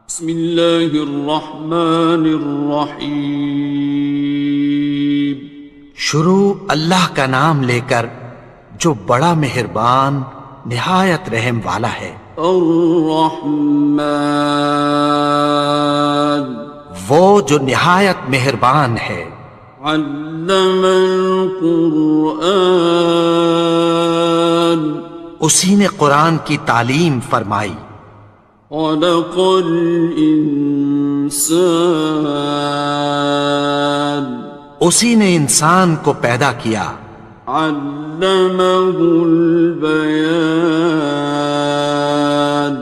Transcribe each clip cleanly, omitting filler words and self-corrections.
بسم اللہ الرحمن الرحیم۔ شروع اللہ کا نام لے کر جو بڑا مہربان نہایت رحم والا ہے۔ الرحمن، وہ جو نہایت مہربان ہے۔ علم القرآن، اسی نے قرآن کی تعلیم فرمائی۔ خلق الانسان، اسی نے انسان کو پیدا کیا۔ علمہ البیان،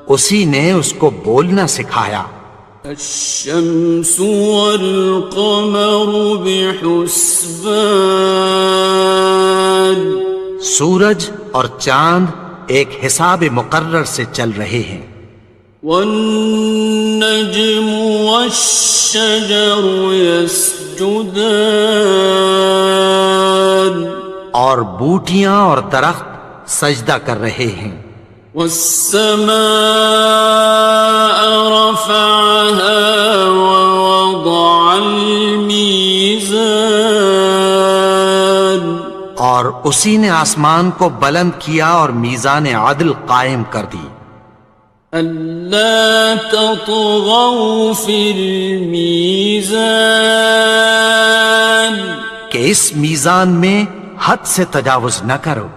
اسی نے اس کو بولنا سکھایا۔ الشمس والقمر بحسبان، سورج اور چاند ایک حساب مقرر سے چل رہے ہیں۔ والنجم والشجر يسجدان، اور بوٹیاں اور درخت سجدہ کر رہے ہیں۔ والسماء رفعها ووضع الميزان، اور اسی نے آسمان کو بلند کیا اور میزان عدل قائم کر دی۔ ألا تطغوا في الميزان، کہ اس میزان میں حد سے تجاوز نہ کرو۔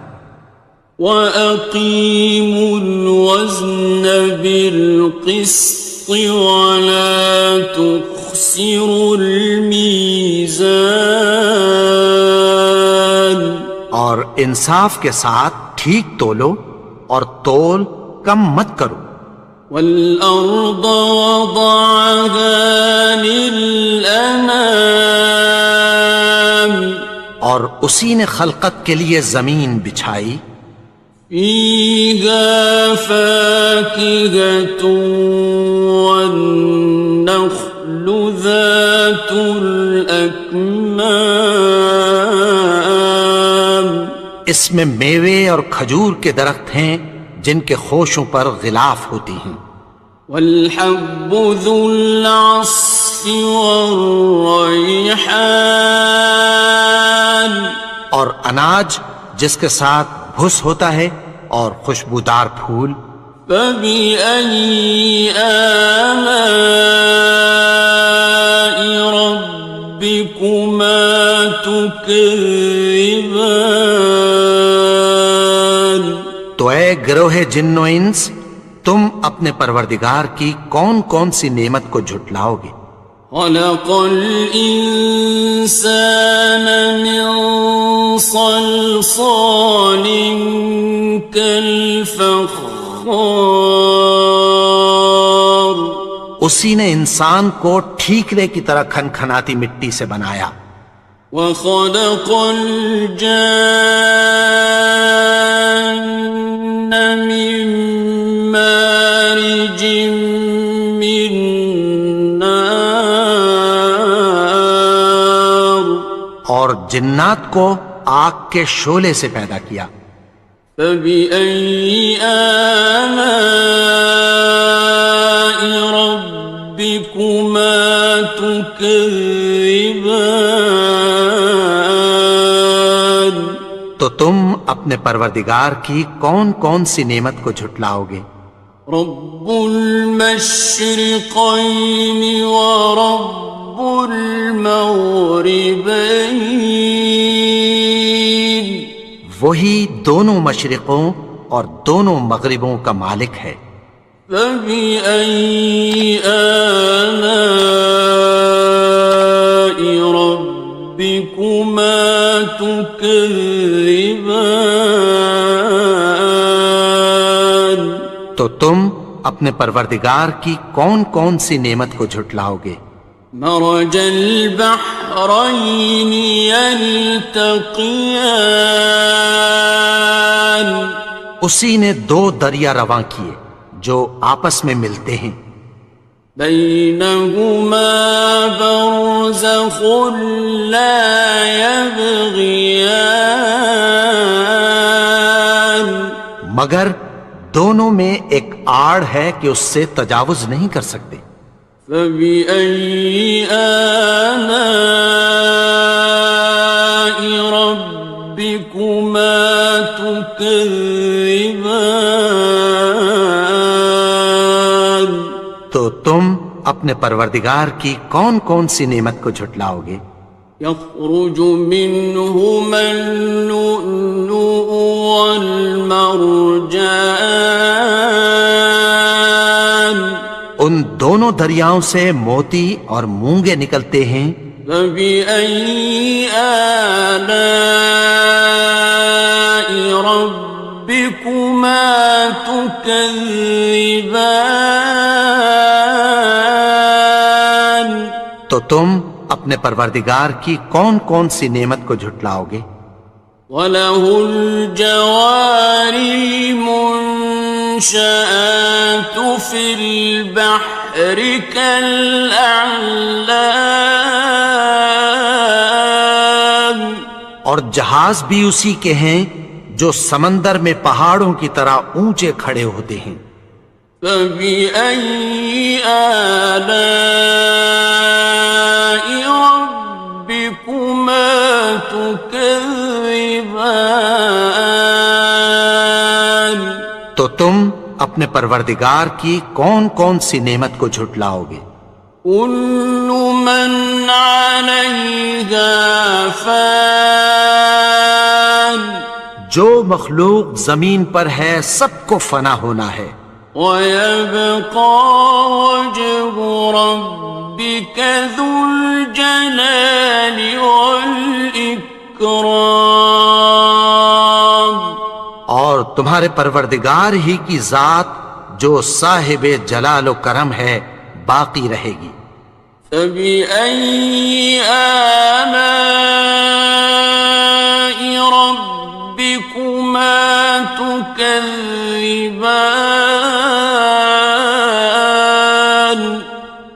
وَأَقِيمُوا الْوَزْنَ بِالْقِسْطِ وَلَا تُخْسِرُوا الْمِيزَانَ، اور انصاف کے ساتھ ٹھیک تولو اور تول کم مت کرو۔ وَالْأَرْضَ وَضَعَهَا لِلْأَنَامِ، اور اسی نے خلقت کے لیے زمین بچھائی۔ فِيهَا فَاكِهَةٌ وَالنَّخْلُ ذَاتُ الْأَكْمَامِ، اس میں میوے اور کھجور کے درخت ہیں جن کے خوشوں پر غلاف ہوتی ہیں۔ وَالْحَبُّ ذُو الْعَصْفِ وَالرَّيْحَانِ، اور اناج جس کے ساتھ بھس ہوتا ہے اور خوشبودار پھول۔ فَبِأَيِّ آلَاءِ رَبِّكُمَا تُكَذِّبَانِ، تو اے گروہ جن و انس، تم اپنے پروردگار کی کون کون سی نعمت کو جھٹلاؤ گے؟ خَلَقَ الْإِنسَانَ مِنْ صَلْصَالٍ كَالْفَخَّارِ، اسی نے انسان کو ٹھیکرے کی طرح کھنکھناتی مٹی سے بنایا۔ وَخَلَقَ الْجَانَّ مِن مَّارِجٍ مِّن نَّارٍ، اور جنات کو آگ کے شعلے سے پیدا کیا۔ فَبِأَيِّ آلَاءِ رَبِّكُمَا تُكَذِّبَانِ، تو تم اپنے پروردگار کی کون کون سی نعمت کو جھٹلاؤ گے؟ رب المشرقین ورب المغربین، وہی دونوں مشرقوں اور دونوں مغربوں کا مالک ہے۔ فَبِأَيِّ آلَاءِ رَبِّكُمَا تُكَذِّبَانِ، تو تم اپنے پروردگار کی کون کون سی نعمت کو جھٹلاؤ گے؟ مرج البحرین یلتقیان، اسی نے دو دریا رواں کیے جو آپس میں ملتے ہیں۔ بینہما برزخ لا یبغیان، مگر دونوں میں ایک آڑ ہے کہ اس سے تجاوز نہیں کر سکتے۔ فبأي آلاء ربكما تكذبان؟ تو تم اپنے پروردگار کی کون کون سی نعمت کو جھٹلاؤ گے؟ يخرج منهما اللؤلؤ والمرجان ان دونوں دریاؤں سے موتی اور مونگے نکلتے ہیں۔ فبأي آلاء ربكما تكذبان؟ تو تم اپنے پروردگار کی کون کون سی نعمت کو جھٹلاؤ گے؟ وَلَهُ الْجَوَارِ الْمُنشَآتُ فِي الْبَحْرِ كَالْأَعْلَامِ، اور جہاز بھی اسی کے ہیں جو سمندر میں پہاڑوں کی طرح اونچے کھڑے ہوتے ہیں۔ فَبِأَيِّ آلَاءِ رَبِّكُمَا تُكَذِّبَانِ؟ تو تم اپنے پروردگار کی کون کون سی نعمت کو جھٹلاؤ گے؟ كُلُّ مَنْ عَلَيْهَا فَانٍ، جو مخلوق زمین پر ہے سب کو فنا ہونا ہے۔ وَيَبْقَى وَجْهُ رَبِّكَ ذُو الْجَلَالِ وَالْإِكْرَامِ، اور تمہارے پروردگار ہی کی ذات جو صاحب جلال و کرم ہے باقی رہے گی۔ فَبِأَيِّ آلَاءِ رَبِّكُمَا تُكَذِّبَانِ؟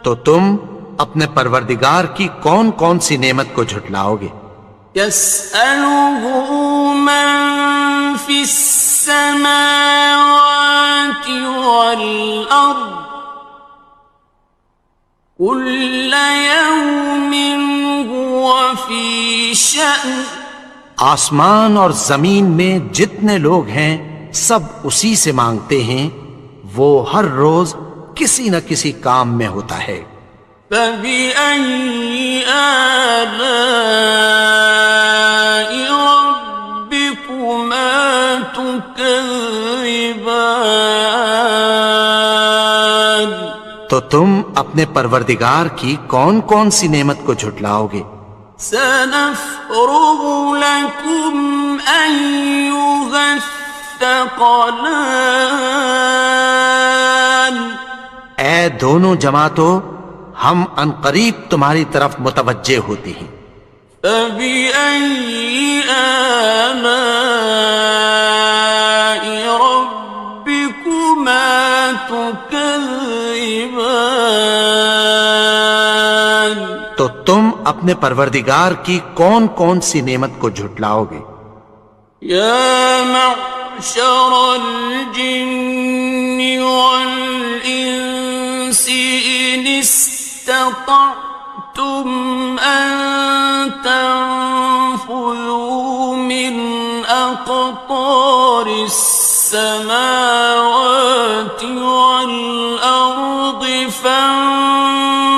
تو تم اپنے پروردگار کی کون کون سی نعمت کو جھٹلاؤ گے؟ يَسْأَلُهُ مَن فِي السَّمَاوَاتِ وَالْأَرْضِ كُلَّ يَوْمٍ هُوَ فِي شَأْنٍ، آسمان اور زمین میں جتنے لوگ ہیں سب اسی سے مانگتے ہیں، وہ ہر روز کسی نہ کسی کام میں ہوتا ہے۔ فَبِأَيِّ آلَاءِ رَبِّكُمَا تُكَذِّبَانِ؟ تو تم اپنے پروردگار کی کون کون سی نعمت کو جھٹلاؤ گے؟ سَنَفْرُغُ لَكُمْ أَيُّهَ الثَّقَلَانِ، اے دونوں جماعتوں، ہم عنقریب تمہاری طرف متوجہ ہوتے ہیں۔ فَبِأَيِّ آلَاءِ رَبِّكُمَا تُكَذِّبَانِ؟ تو تم اپنے پروردگار کی کون کون سی نعمت کو جھٹلاؤ گے؟ يَا مَعْشَرَ الْجِنِّ وَالْإِنسِ إِنِ اسْتَطَعْتُمْ أَن تَنفُذُوا مِنْ أَقْطَارِ السَّمَاوَاتِ وَالْأَرْضِ فَانفُذُوا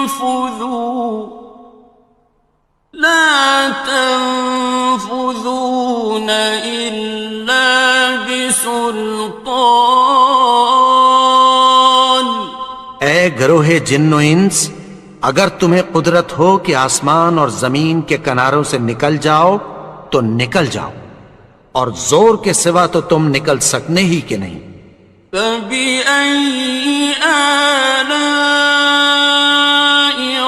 لَا تَنفُذُونَ إِلَّا بِسُلْطَانٍ۔ اے گروہ جن و انس، اگر تمہیں قدرت ہو کہ آسمان اور زمین کے کناروں سے نکل جاؤ تو نکل جاؤ، اور زور کے سوا تو تم نکل سکنے ہی کہ نہیں۔ فَبِأَيِّ آلَاءِ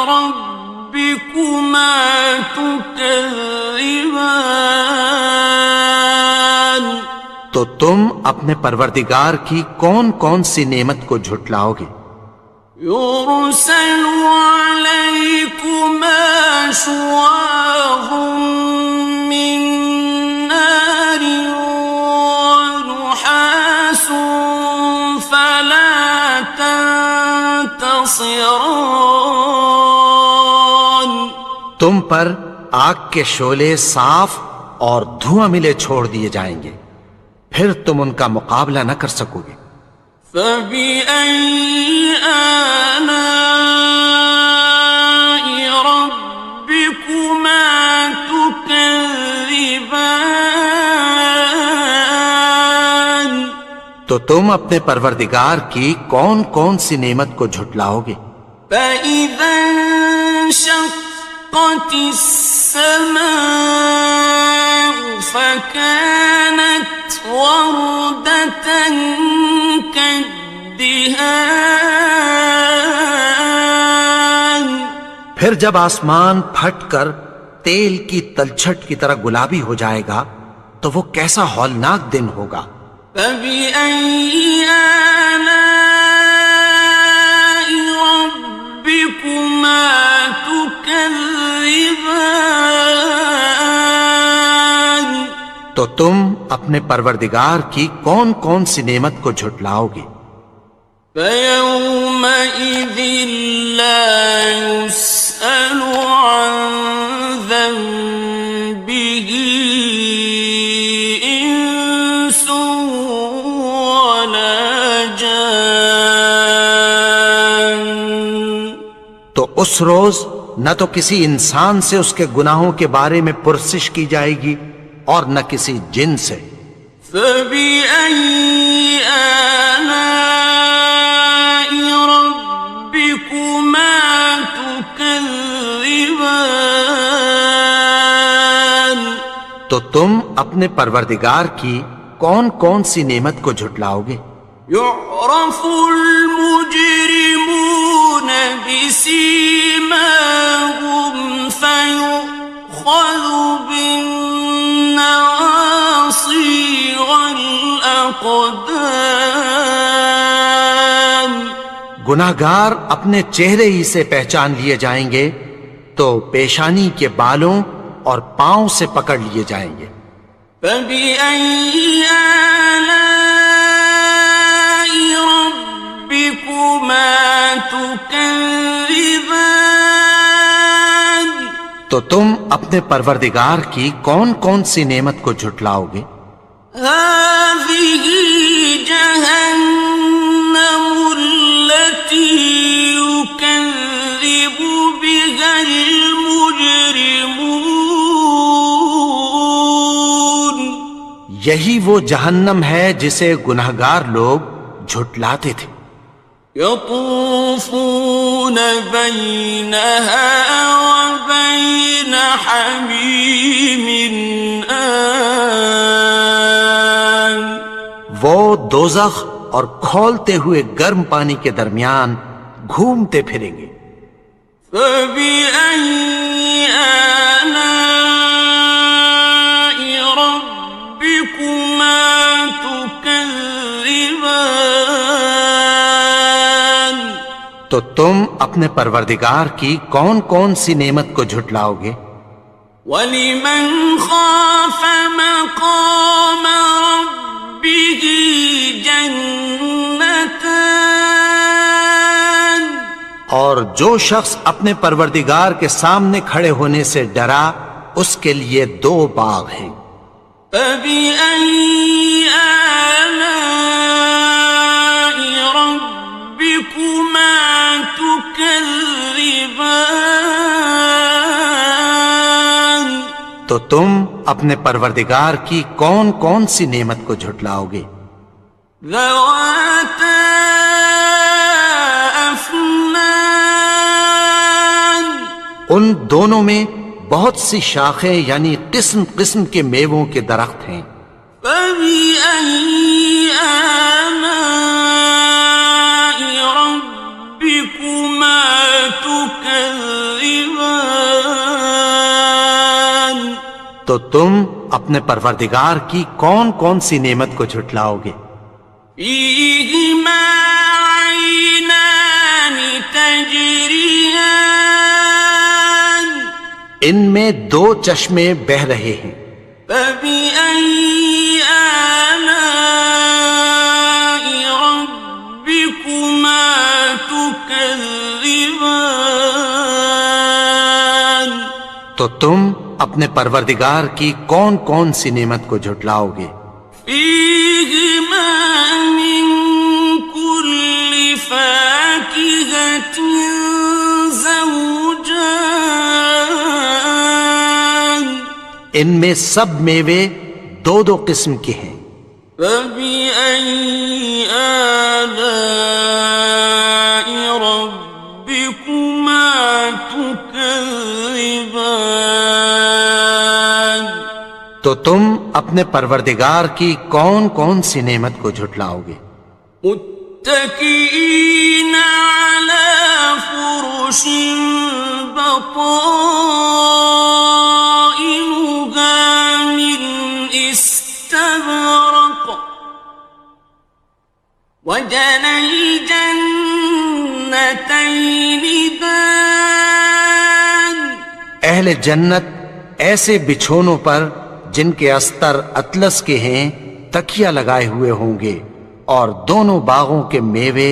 رَبِّكُمَا تُكَذِّبَانِ؟ تو تم اپنے پروردگار کی کون کون سی نعمت کو جھٹلاؤ گے؟ يُرْسَلُ عَلَيْكُمَا شُوَاظٌ مِّن نَّارٍ وَنُحَاسٌ فَلَا خاصرون. تم پر آگ کے شعلے صاف اور دھواں ملے چھوڑ دیے جائیں گے، پھر تم ان کا مقابلہ نہ کر سکو گے۔ فَبِأَيِّ آلَاءِ رَبِّكُمَا تُكَذِّبَانِ. تو تم اپنے پروردگار کی کون کون سی نعمت کو جھٹلاؤ گے؟ فَإِذَا انشَقَّتِ السَّمَاءُ فَكَانَتْ وَرْدَةً كَالدِّهَانِ. پھر جب آسمان پھٹ کر تیل کی تلچھٹ کی طرح گلابی ہو جائے گا تو وہ کیسا ہولناک دن ہوگا۔ فَبِأَيِّ آلَاءِ رَبِّكُمَا تُكَذِّبَانِ. تو تم اپنے پروردگار کی کون کون سی نعمت کو جھٹلاؤ گے؟ فَيَوْمَئِذٍ لَا يُسْأَلُ عَنْ ذَنبِهِ إِنسٌ وَلَا جَانٌ. تو اس روز نہ تو کسی انسان سے اس کے گناہوں کے بارے میں پرسش کی جائے گی اور نہ کسی جن سے۔ فَبِأَيِّ آلَاءِ رَبِّكُمَا تُكَذِّبَانِ. تو تم اپنے پروردگار کی کون کون سی نعمت کو جھٹلاؤ گے؟ يُعْرَفُ الْمُجْرِمُونَ بِسِيمَاهُمْ فَيُؤْخَذُ بِالنَّوَاصِي وَالْأَقْدَامِ. گناہگار اپنے چہرے ہی سے پہچان لیے جائیں گے تو پیشانی کے بالوں اور پاؤں سے پکڑ لیے جائیں گے۔ فَبِأَيِّ آلَاءِ رَبِّكُمَا تُكَذِّبَانِ. تو تم اپنے پروردگار کی کون کون سی نعمت کو جھٹلاؤ گے؟ هَٰذِهِ جَهَنَّمُ الَّتِي يُكَذِّبُ بِهَا الْمُجْرِمُونَ. یہی وہ جہنم ہے جسے گناہگار لوگ جھٹلاتے تھے۔ يَطُوفُونَ بَيْنَهَا وَبَيْنَ حَمِيمٍ آنٍ. وہ دوزخ اور کھولتے ہوئے گرم پانی کے درمیان گھومتے پھریں گے۔ فَبِأَيِّ آلَاءِ رَبِّكُمَا تُكَذِّبَانِ. تو تم اپنے پروردگار کی کون کون سی نعمت کو جھٹلاؤ گے؟ وَلِمَنْ خَافَ مَقَامَ رَبِّهِ جَنَّتَانِ. اور جو شخص اپنے پروردگار کے سامنے کھڑے ہونے سے ڈرا اس کے لیے دو باغ ہیں۔ فَبِأَيِّ آلَاءِ رَبِّكُمَا تُكَذِّبَانِ. تو تم اپنے پروردگار کی کون کون سی نعمت کو جھٹلاؤ گے؟ ذَوَاتَا أَفْنَانٍ. ان دونوں میں بہت سی شاخیں یعنی قسم قسم کے میووں کے درخت ہیں۔ فَبِأَيِّ آلَاءِ رَبِّكُمَا تُكَذِّبَانِ. تو تم اپنے پروردگار کی کون کون سی نعمت کو جھٹلاؤ گے؟ فِيهِمَا عَيْنَانِ تَجْرِيَانِ. ان میں دو چشمے بہہ رہے ہیں۔ فَبِأَيِّ آلَاءِ رَبِّكُمَا تُكَذِّبَانِ. تكذبان تو تم اپنے پروردگار کی کون کون سی نعمت کو جھٹلاؤ گے؟ فيهما من كل فاكهة زوجان ان میں سب میوے دو دو قسم کے ہیں۔ فبأي آلاء ربكما تكذبان تو تم اپنے پروردگار کی کون کون سی نعمت کو جھٹلاؤ گے؟ متكئين على فرش بطائنها من استبرق وجنى الجنتين دان اہل جنت ایسے بچھونوں پر جن کے استر اطلس کے ہیں تکیہ لگائے ہوئے ہوں گے، اور دونوں باغوں کے میوے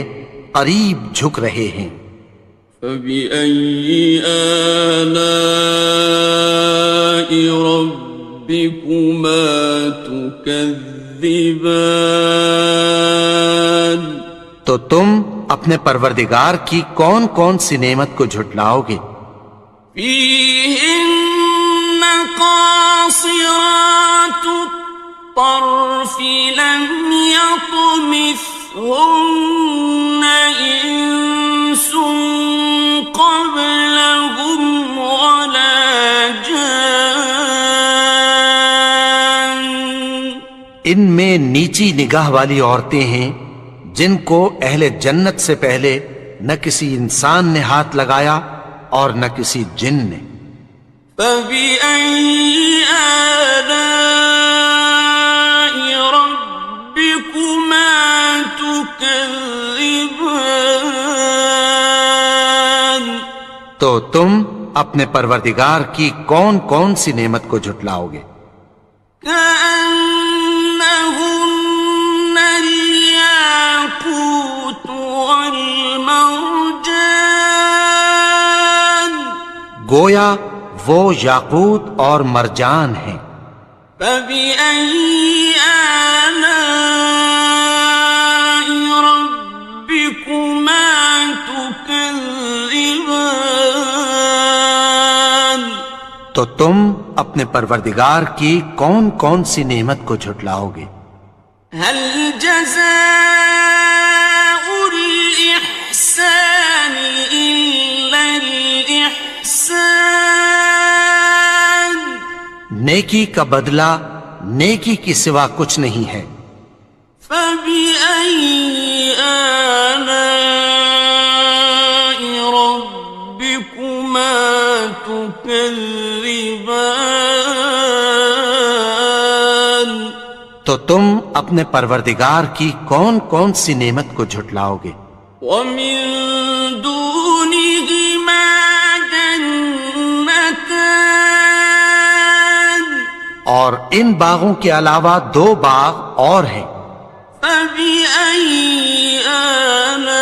قریب جھک رہے ہیں۔ فبأي آلاء ربكما تكذبان تو تم اپنے پروردگار کی کون کون سی نعمت کو جھٹلاؤ گے؟ فيهن قاصرات الطرف لم يطمثهن إنس قبلهم ولا جان ان میں نیچی نگاہ والی عورتیں ہیں جن کو اہل جنت سے پہلے نہ کسی انسان نے ہاتھ لگایا اور نہ کسی جن نے۔ فبأي آلاء ربكما تكذبان تو تم اپنے پروردگار کی کون کون سی نعمت کو جھٹلاؤ گے؟ كأنهن الياقوت والمرجان گویا وہ یاقوت اور مرجان ہیں۔ فبأي آلاء ربكما تكذبان تو تم اپنے پروردگار کی کون کون سی نعمت کو جھٹلاؤ گے؟ هل جزاء الإحسان إلا الإحسان نیکی کا بدلہ نیکی کی سوا کچھ نہیں ہے۔ فبأي آلاء ربكما تكذبان تو تم اپنے پروردگار کی کون کون سی نعمت کو جھٹلاؤ گے؟ ومن دونهما جنتان اور ان باغوں کے علاوہ دو باغ اور ہیں۔ فبأي آلاء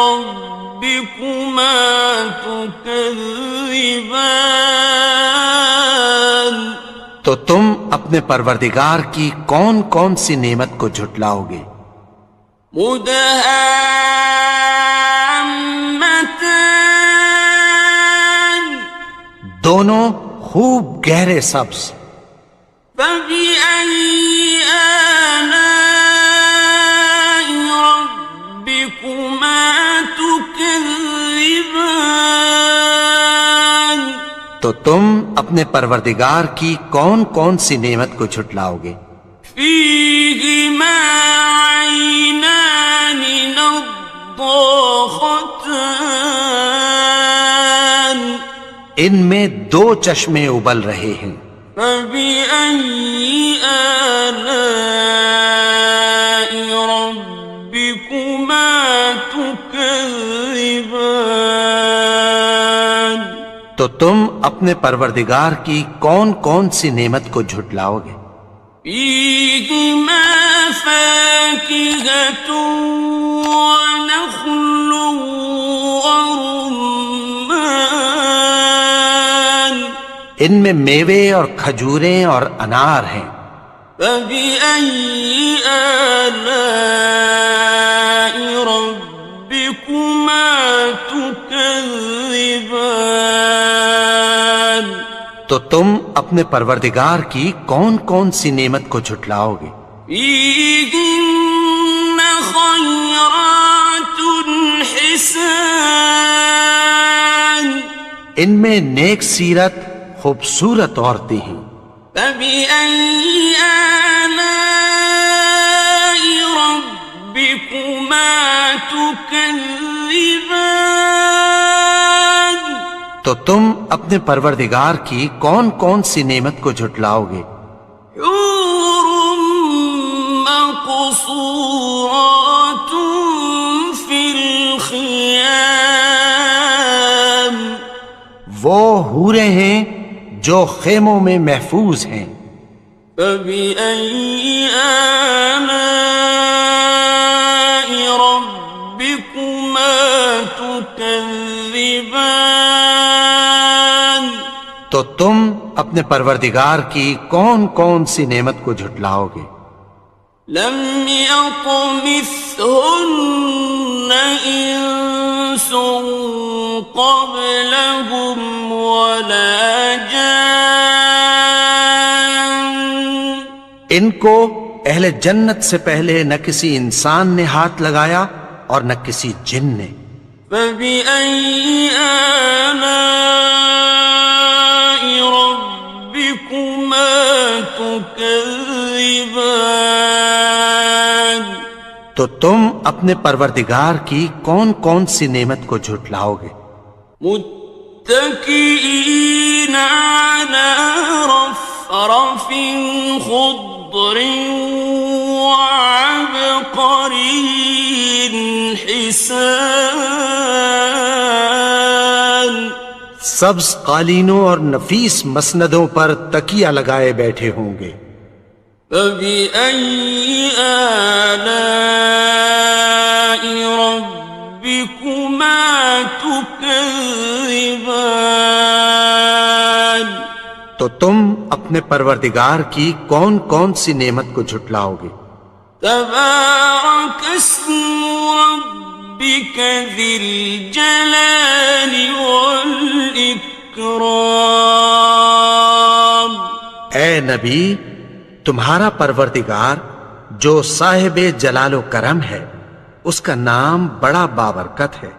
ربكما تكذبان تو تم اپنے پروردگار کی کون کون سی نعمت کو جھٹلاؤ گے؟ مدهامتان دونوں خوب گہرے سبز۔ فبأي آلاء ربكما تكذبان تو تم اپنے پروردگار کی کون کون سی نعمت کو جھٹلاؤ گے؟ فيهما عينان نضاختان ان میں دو چشمے ابل رہے ہیں۔ فبأي آلاء ربكما تكذبان تو تم اپنے پروردگار کی کون کون سی نعمت کو جھٹلاؤ گے؟ فيهما فاكهة ونخل ورمان ان میں میوے اور کھجوریں اور انار ہیں. فبأي آلاء ربكما تكذبان تو تم اپنے پروردگار کی کون کون سی نعمت کو جھٹلاؤ گے؟ فيهن خيرات حسان ان میں نیک سیرت خوبصورت عورتیں ہیں. فبأي آلاء ربكما تكذبان تو تم اپنے پروردگار کی کون کون سی نعمت کو جھٹلاؤ گے؟ حور مقصورات في الخيام وہ حوریں ہیں جو خیموں میں محفوظ ہیں. فبأي آلاء ربكما تكذبان تو تم اپنے پروردگار کی کون کون سی نعمت کو جھٹلاؤ گے؟ لم يطمثهن إنس قبلهم ولا جان ان کو اہل جنت سے پہلے نہ کسی انسان نے ہاتھ لگایا اور نہ کسی جن نے. فبأي آلاء ربكما تكذبان تو تم اپنے پروردگار کی کون کون سی نعمت کو جھٹلاؤ گے؟ متكئين على رفرف خضر وعبقري حسان سبز قالینوں اور نفیس مسندوں پر تکیہ لگائے بیٹھے ہوں گے. فبأي آلاء ربكما تكذبان تو تم اپنے پروردگار کی کون کون سی نعمت کو جھٹلاؤ گے؟ تبارك اسم ربك ذي الجلال والإكرام اے نبی، تمہارا پروردگار جو صاحب جلال و کرم ہے، اس کا نام بڑا بابرکت ہے.